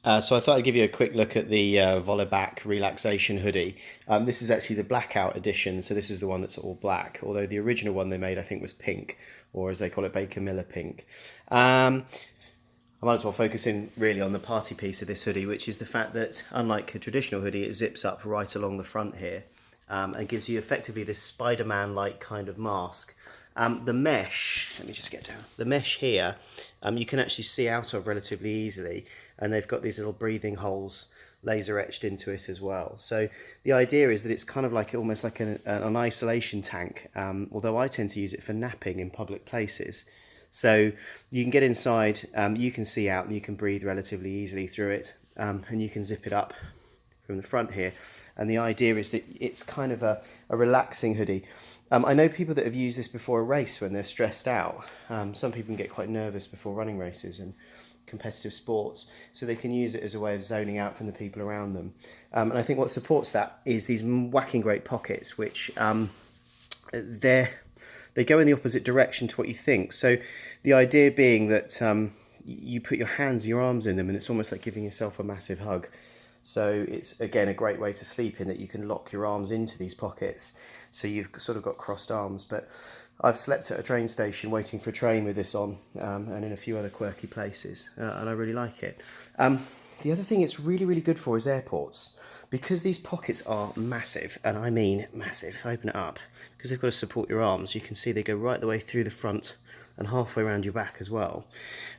So I thought I'd give you a quick look at the Vollebak Relaxation hoodie. This is actually the blackout edition, so this is the one that's all black, although the original one they made I think was pink, or as they call it, Baker Miller pink. I might as well focus in really on the party piece of this hoodie, which is the fact that unlike a traditional hoodie, it zips up right along the front here and gives you effectively this Spider-Man-like kind of mask. The mesh, let me just get down, the mesh here, you can actually see out of relatively easily, and they've got these little breathing holes laser etched into it as well. So the idea is that it's kind of like almost like an isolation tank, although I tend to use it for napping in public places. So you can get inside, you can see out, and you can breathe relatively easily through it, and you can zip it up from the front here. And the idea is that it's kind of a relaxing hoodie. I know people that have used this before a race when they're stressed out. Some people can get quite nervous before running races and competitive sports, so they can use it as a way of zoning out from the people around them. And I think what supports that is these whacking great pockets, which they go in the opposite direction to what you think. So the idea being that you put your hands, your arms in them, and it's almost like giving yourself a massive hug. So it's, again, a great way to sleep in that you can lock your arms into these pockets. So you've sort of got crossed arms. But I've slept at a train station waiting for a train with this on, and in a few other quirky places, and I really like it. The other thing it's really, really good for is airports. Because these pockets are massive, and I mean massive, open it up, because they've got to support your arms. You can see they go right the way through the front and halfway around your back as well.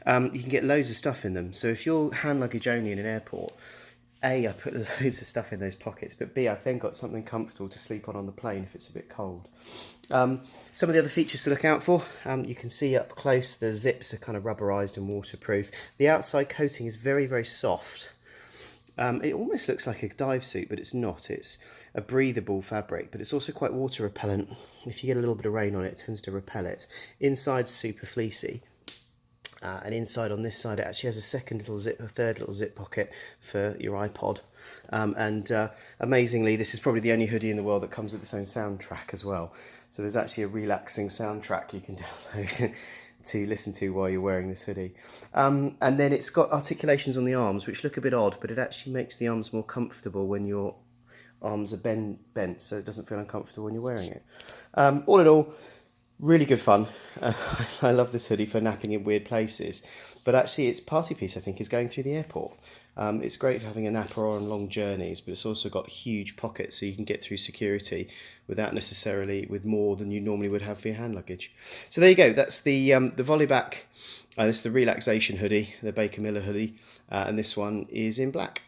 You can get loads of stuff in them. So if you're hand luggage only in an airport, A, I put loads of stuff in those pockets, but B, I've then got something comfortable to sleep on the plane if it's a bit cold. Some of the other features to look out for, you can see up close the zips are kind of rubberized and waterproof. The outside coating is very, very soft. It almost looks like a dive suit, but it's not. It's a breathable fabric, but it's also quite water repellent. If you get a little bit of rain on it, it tends to repel it. Inside's super fleecy. And inside on this side it actually has a third little zip pocket for your iPod. Amazingly, this is probably the only hoodie in the world that comes with its own soundtrack as well. So there's actually a relaxing soundtrack you can download to listen to while you're wearing this hoodie. And then it's got articulations on the arms, which look a bit odd, but it actually makes the arms more comfortable when your arms are bent, so it doesn't feel uncomfortable when you're wearing it. All in all, really good fun. I love this hoodie for napping in weird places, but actually its party piece, I think, is going through the airport. It's great for having a nap or on long journeys, but it's also got huge pockets so you can get through security without necessarily with more than you normally would have for your hand luggage. So there you go. That's the Vollebak. This is the Relaxation hoodie, the Baker Miller hoodie, and this one is in black.